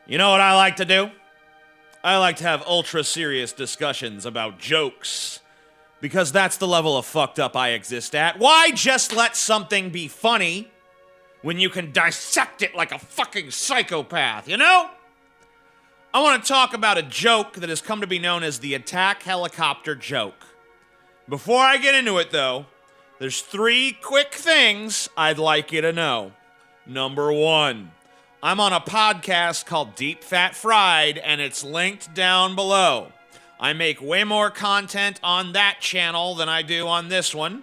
You know what I like to do? I like to have ultra serious discussions about jokes. Because that's the level of fucked up I exist at. Why just let something be funny when you can dissect it like a fucking psychopath, you know? I want to talk about a joke that has come to be known as the attack helicopter joke. Before I get into it, though, there's 3 quick things I'd like you to know. Number 1, I'm on a podcast called Deep Fat Fried, and it's linked down below. I make way more content on that channel than I do on this one,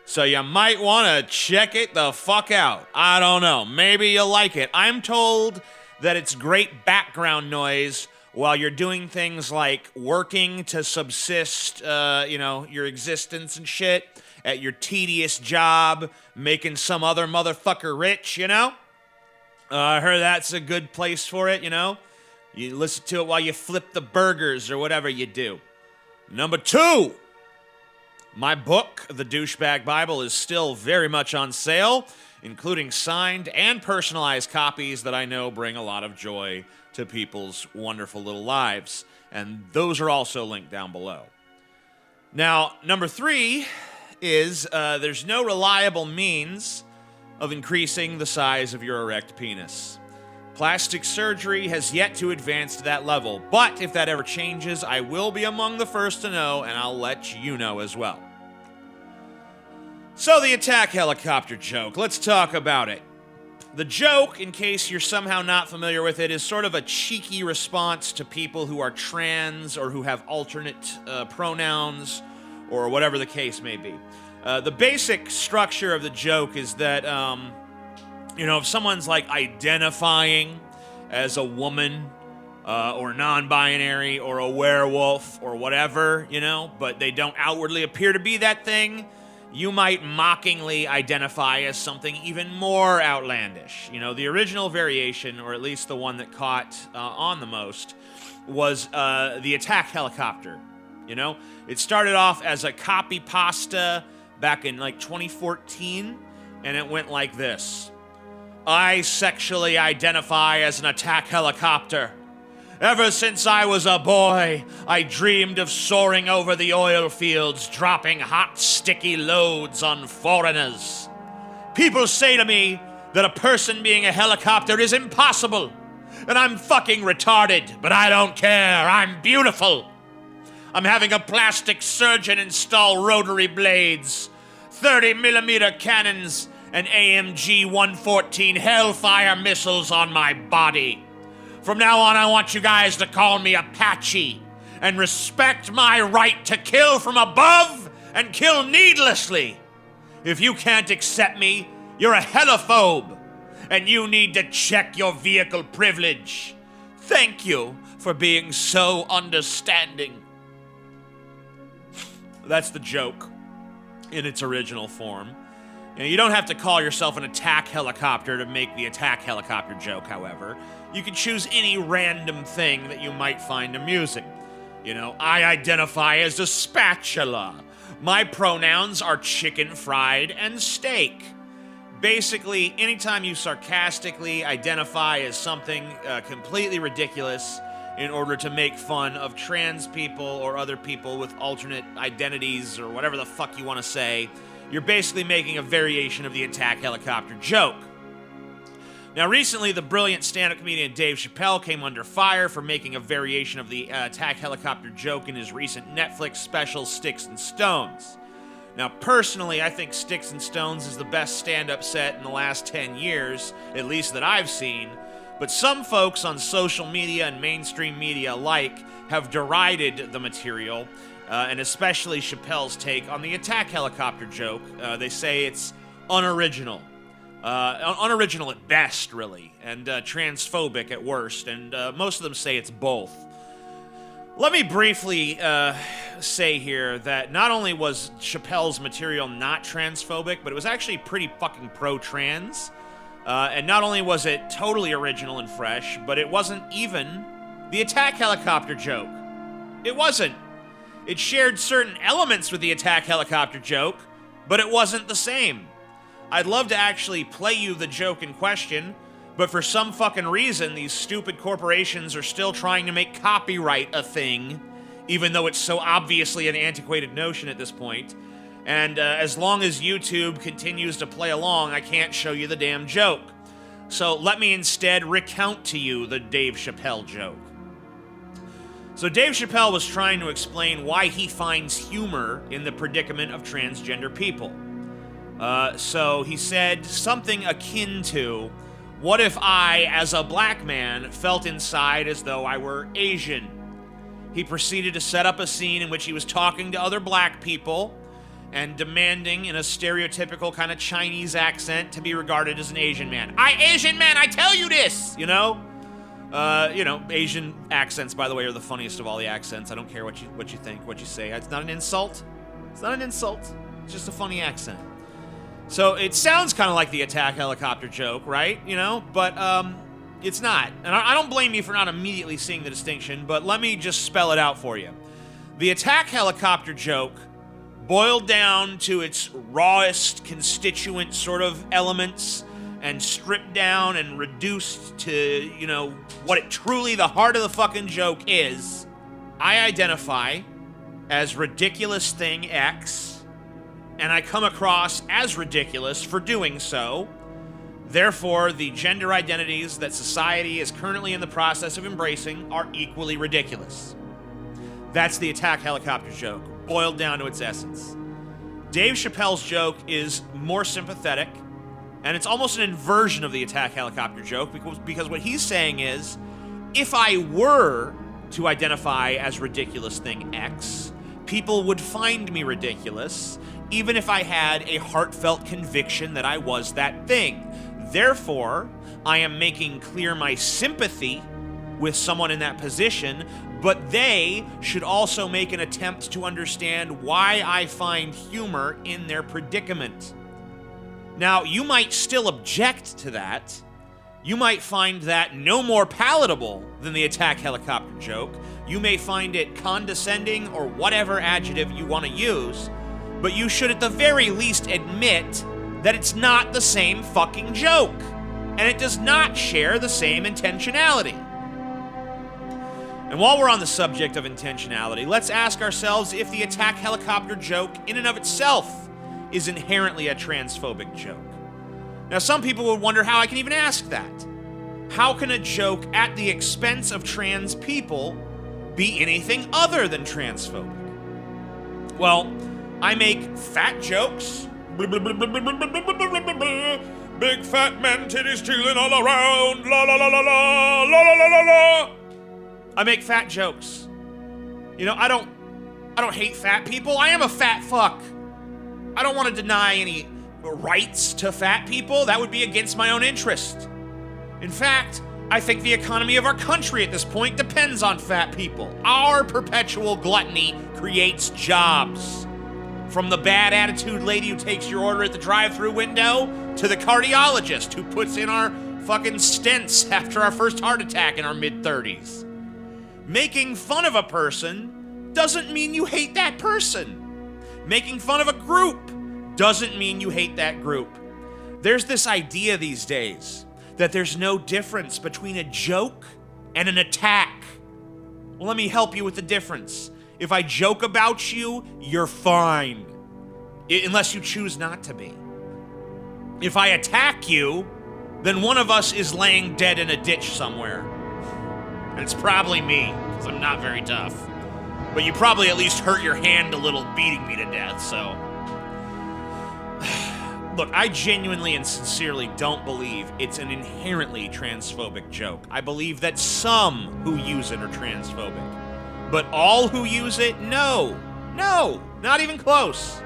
so you might want to check it the fuck out. I don't know, maybe you'll like it. I'm told that it's great background noise while you're doing things like working to subsist, your existence and shit, at your tedious job, making some other motherfucker rich, you know? I heard that's a good place for it, you know? You listen to it while you flip the burgers or whatever you do. Number 2, my book, The Douchebag Bible, is still very much on sale, including signed and personalized copies that I know bring a lot of joy to people's wonderful little lives. And those are also linked down below. Now, number 3 is there's no reliable means of increasing the size of your erect penis. Plastic surgery has yet to advance to that level, but if that ever changes, I will be among the first to know, and I'll let you know as well. So the attack helicopter joke, let's talk about it. The joke, in case you're somehow not familiar with it, is sort of a cheeky response to people who are trans or who have alternate pronouns or whatever the case may be. The basic structure of the joke is that, if someone's like identifying as a woman or non-binary or a werewolf or whatever, but they don't outwardly appear to be that thing, you might mockingly identify as something even more outlandish. The original variation, or at least the one that caught on the most, was the attack helicopter. It started off as a copy pasta back in 2014, and it went like this. I sexually identify as an attack helicopter. Ever since I was a boy, I dreamed of soaring over the oil fields, dropping hot, sticky loads on foreigners. People say to me that a person being a helicopter is impossible, and I'm fucking retarded, but I don't care. I'm beautiful. I'm having a plastic surgeon install rotary blades, 30mm cannons, and AMG 114 Hellfire missiles on my body. From now on, I want you guys to call me Apache and respect my right to kill from above and kill needlessly. If you can't accept me, you're a heliphobe, and you need to check your vehicle privilege. Thank you for being so understanding. That's the joke in its original form. You don't have to call yourself an attack helicopter to make the attack helicopter joke, however. You can choose any random thing that you might find amusing. I identify as a spatula. My pronouns are chicken fried and steak. Basically, anytime you sarcastically identify as something completely ridiculous in order to make fun of trans people or other people with alternate identities or whatever the fuck you want to say, you're basically making a variation of the attack helicopter joke. Now, recently, the brilliant stand-up comedian Dave Chappelle came under fire for making a variation of the attack helicopter joke in his recent Netflix special, Sticks and Stones. Now, personally, I think Sticks and Stones is the best stand-up set in the last 10 years, at least that I've seen, but some folks on social media and mainstream media alike have derided the material, and especially Chappelle's take on the attack helicopter joke. They say it's unoriginal. Unoriginal at best, really, and transphobic at worst, and most of them say it's both. Let me briefly say here that not only was Chappelle's material not transphobic, but it was actually pretty fucking pro-trans. And not only was it totally original and fresh, but it wasn't even the attack helicopter joke. It wasn't. It shared certain elements with the attack helicopter joke, but it wasn't the same. I'd love to actually play you the joke in question, But for some fucking reason, these stupid corporations are still trying to make copyright a thing, even though it's so obviously an antiquated notion at this point. And as long as YouTube continues to play along, I can't show you the damn joke. So let me instead recount to you the Dave Chappelle joke. So Dave Chappelle was trying to explain why he finds humor in the predicament of transgender people. So he said something akin to, what if I, as a black man, felt inside as though I were Asian? He proceeded to set up a scene in which he was talking to other black people and demanding in a stereotypical kind of Chinese accent to be regarded as an Asian man. Asian man, I tell you this, you know? Asian accents, by the way, are the funniest of all the accents. I don't care what you think, what you say. It's not an insult. It's not an insult. It's just a funny accent. So it sounds kind of like the attack helicopter joke, right? But it's not. And I don't blame you for not immediately seeing the distinction, but let me just spell it out for you. The attack helicopter joke, boiled down to its rawest constituent sort of elements and stripped down and reduced to, what it truly, the heart of the fucking joke is, I identify as ridiculous thing X, and I come across as ridiculous for doing so. Therefore, the gender identities that society is currently in the process of embracing are equally ridiculous. That's the attack helicopter joke, boiled down to its essence. Dave Chappelle's joke is more sympathetic, and it's almost an inversion of the attack helicopter joke, because what he's saying is, if I were to identify as ridiculous thing X, people would find me ridiculous, even if I had a heartfelt conviction that I was that thing. Therefore, I am making clear my sympathy with someone in that position, but they should also make an attempt to understand why I find humor in their predicament. Now, you might still object to that. You might find that no more palatable than the attack helicopter joke. You may find it condescending or whatever adjective you want to use, but you should at the very least admit that it's not the same fucking joke, and it does not share the same intentionality. And while we're on the subject of intentionality, let's ask ourselves if the attack helicopter joke in and of itself is inherently a transphobic joke. Now, some people would wonder how I can even ask that. How can a joke at the expense of trans people be anything other than transphobic? Well, I make fat jokes. Big fat man titties chilling all around. La la la la la la la la la. I make fat jokes. I don't hate fat people. I am a fat fuck. I don't want to deny any rights to fat people. That would be against my own interest. In fact, I think the economy of our country at this point depends on fat people. Our perpetual gluttony creates jobs. From the bad attitude lady who takes your order at the drive-thru window to the cardiologist who puts in our fucking stents after our first heart attack in our mid-30s. Making fun of a person doesn't mean you hate that person. Making fun of a group doesn't mean you hate that group. There's this idea these days that there's no difference between a joke and an attack. Well, let me help you with the difference. If I joke about you, you're fine. Unless you choose not to be. If I attack you, then one of us is laying dead in a ditch somewhere. And it's probably me, because I'm not very tough. But you probably at least hurt your hand a little beating me to death, so... Look, I genuinely and sincerely don't believe it's an inherently transphobic joke. I believe that some who use it are transphobic. But all who use it, no, not even close.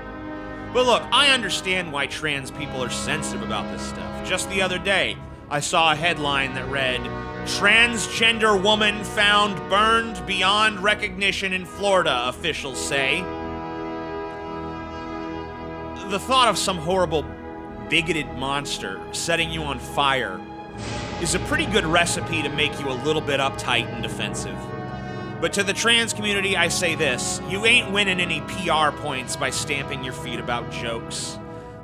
But look, I understand why trans people are sensitive about this stuff. Just the other day, I saw a headline that read, "Transgender woman found burned beyond recognition in Florida, officials say." The thought of some horrible, bigoted monster setting you on fire is a pretty good recipe to make you a little bit uptight and defensive. But to the trans community, I say this: you ain't winning any PR points by stamping your feet about jokes.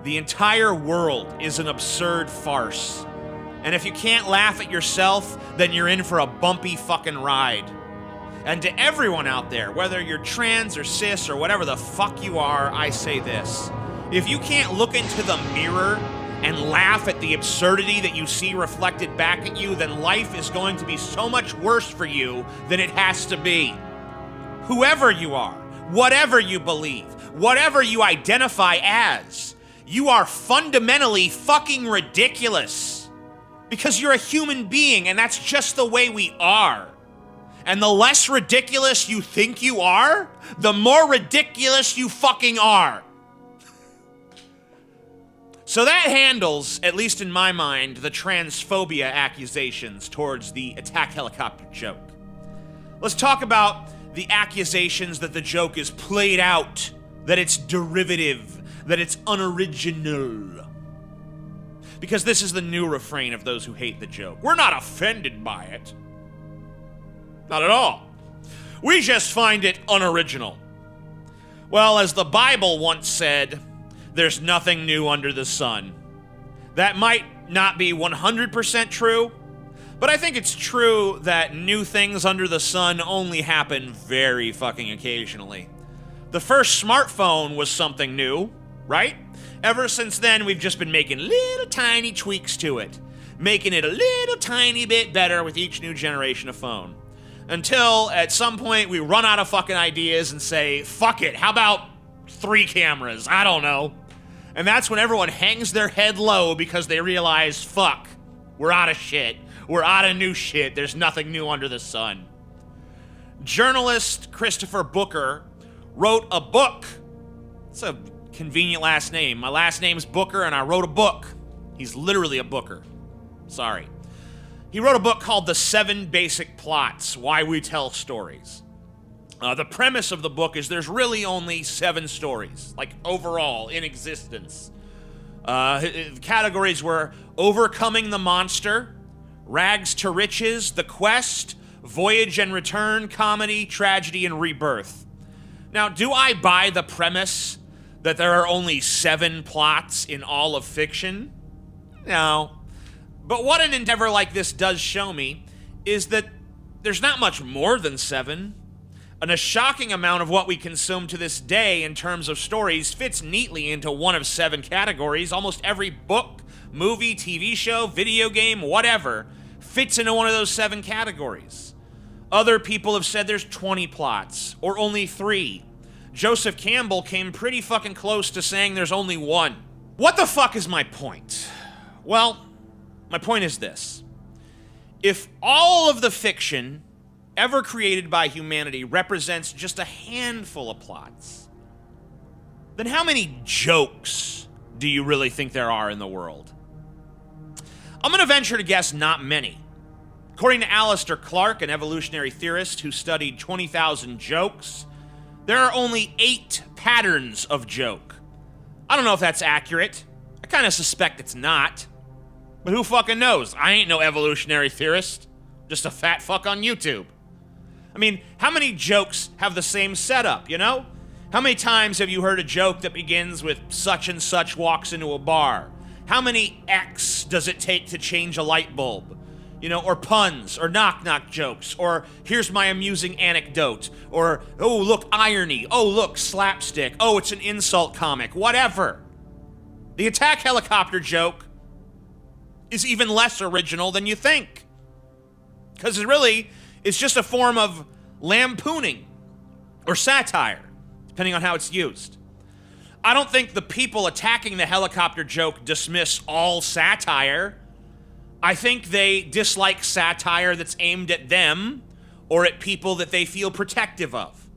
The entire world is an absurd farce. And if you can't laugh at yourself, then you're in for a bumpy fucking ride. And to everyone out there, whether you're trans or cis or whatever the fuck you are, I say this. If you can't look into the mirror and laugh at the absurdity that you see reflected back at you, then life is going to be so much worse for you than it has to be. Whoever you are, whatever you believe, whatever you identify as, you are fundamentally fucking ridiculous. Because you're a human being, and that's just the way we are. And the less ridiculous you think you are, the more ridiculous you fucking are. So that handles, at least in my mind, the transphobia accusations towards the attack helicopter joke. Let's talk about the accusations that the joke is played out, that it's derivative, that it's unoriginal. Because this is the new refrain of those who hate the joke. We're not offended by it. Not at all. We just find it unoriginal. Well, as the Bible once said, there's nothing new under the sun. That might not be 100% true, but I think it's true that new things under the sun only happen very fucking occasionally. The first smartphone was something new, right? Ever since then, we've just been making little tiny tweaks to it, making it a little tiny bit better with each new generation of phone. Until, at some point, we run out of fucking ideas and say, fuck it, how about 3 cameras? I don't know. And that's when everyone hangs their head low because they realize, fuck, we're out of shit. We're out of new shit. There's nothing new under the sun. Journalist Christopher Booker wrote a book. It's a convenient last name. My last name's Booker, and I wrote a book. He's literally a booker. Sorry. He wrote a book called The 7 Basic Plots, Why We Tell Stories. The premise of the book is there's really only 7 stories, like overall, in existence. Categories were Overcoming the Monster, Rags to Riches, The Quest, Voyage and Return, Comedy, Tragedy, and Rebirth. Now, do I buy the premise that there are only 7 plots in all of fiction? No. But what an endeavor like this does show me is that there's not much more than 7. And a shocking amount of what we consume to this day in terms of stories fits neatly into one of 7 categories. Almost every book, movie, TV show, video game, whatever, fits into one of those 7 categories. Other people have said there's 20 plots, or only 3. Joseph Campbell came pretty fucking close to saying there's only 1. What the fuck is my point? Well, my point is this. If all of the fiction ever created by humanity represents just a handful of plots, then how many jokes do you really think there are in the world? I'm going to venture to guess not many. According to Alistair Clark, an evolutionary theorist who studied 20,000 jokes, there are only 8 patterns of joke. I don't know if that's accurate. I kind of suspect it's not. But who fucking knows? I ain't no evolutionary theorist. Just a fat fuck on YouTube. I mean, how many jokes have the same setup, you know? How many times have you heard a joke that begins with such and such walks into a bar? How many X does it take to change a light bulb? You know, or puns, or knock-knock jokes, or here's my amusing anecdote, or, oh, look, irony, oh, look, slapstick, oh, it's an insult comic, whatever. The attack helicopter joke is even less original than you think. Because it really is just a form of lampooning, or satire, depending on how it's used. I don't think the people attacking the helicopter joke dismiss all satire. I think they dislike satire that's aimed at them or at people that they feel protective of.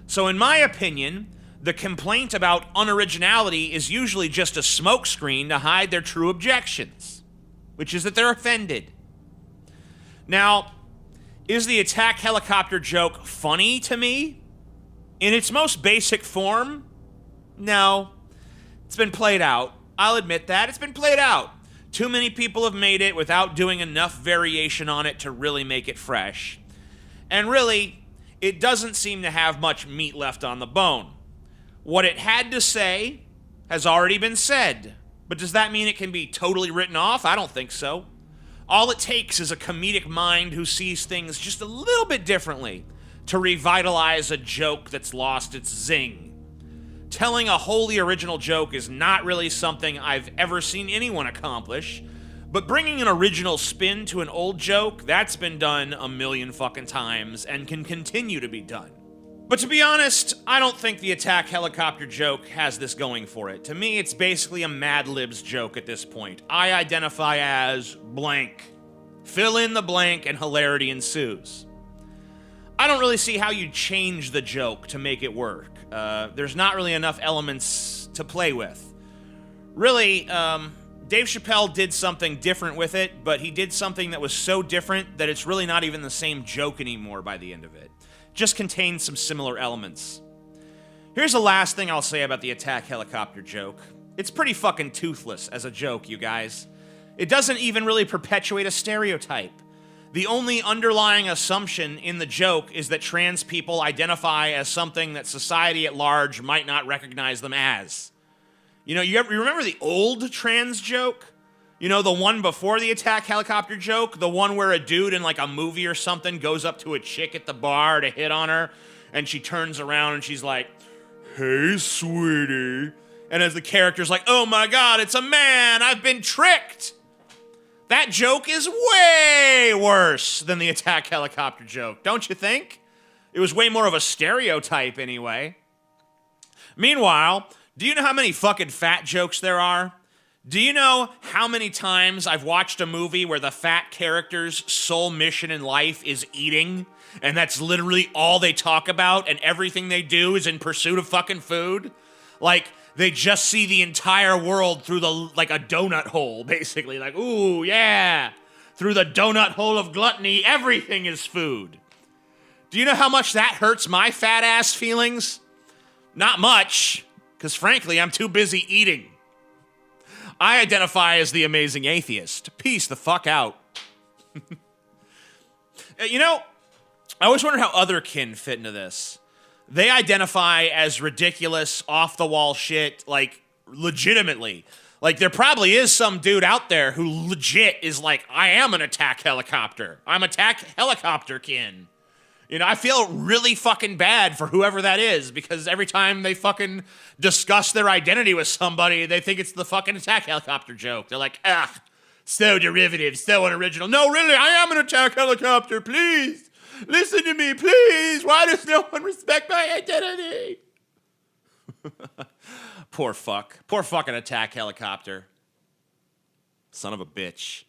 So in my opinion, the complaint about unoriginality is usually just a smokescreen to hide their true objections, which is that they're offended. Now, is the attack helicopter joke funny to me? In its most basic form? No. It's been played out. I'll admit that. It's been played out. Too many people have made it without doing enough variation on it to really make it fresh. And really, it doesn't seem to have much meat left on the bone. What it had to say has already been said. But does that mean it can be totally written off? I don't think so. All it takes is a comedic mind who sees things just a little bit differently to revitalize a joke that's lost its zing. Telling a wholly original joke is not really something I've ever seen anyone accomplish, but bringing an original spin to an old joke, that's been done a million fucking times and can continue to be done. But to be honest, I don't think the attack helicopter joke has this going for it. To me, it's basically a Mad Libs joke at this point. I identify as blank. Fill in the blank and hilarity ensues. I don't really see how you change the joke to make it work. There's not really enough elements to play with. Really, Dave Chappelle did something different with it, but he did something that was so different that it's really not even the same joke anymore by the end of it. Just contains some similar elements. Here's the last thing I'll say about the attack helicopter joke. It's pretty fucking toothless as a joke, you guys. It doesn't even really perpetuate a stereotype. The only underlying assumption in the joke is that trans people identify as something that society at large might not recognize them as. You know, you remember the old trans joke? You know, the one before the attack helicopter joke? The one where a dude in like a movie or something goes up to a chick at the bar to hit on her, and she turns around and she's like, "Hey, sweetie." And as the character's like, "Oh my God, it's a man, I've been tricked." That joke is way worse than the attack helicopter joke, don't you think? It was way more of a stereotype anyway. Meanwhile, do you know how many fucking fat jokes there are? Do you know how many times I've watched a movie where the fat character's sole mission in life is eating, and that's literally all they talk about, and everything they do is in pursuit of fucking food? Like, they just see the entire world through like a donut hole, basically. Like, ooh, yeah. Through the donut hole of gluttony, everything is food. Do you know how much that hurts my fat ass feelings? Not much, because frankly, I'm too busy eating. I identify as the amazing atheist. Peace the fuck out. You know, I always wonder how other kin fit into this. They identify as ridiculous, off-the-wall shit, like, legitimately. Like, there probably is some dude out there who legit is like, I am an attack helicopter. I'm attack helicopter kin. You know, I feel really fucking bad for whoever that is, because every time they fucking discuss their identity with somebody, they think it's the fucking attack helicopter joke. They're like, so derivative, so unoriginal. No, really, I am an attack helicopter, please. Listen to me, please. Why does no one respect my identity? Poor fuck. Poor fucking attack helicopter. Son of a bitch.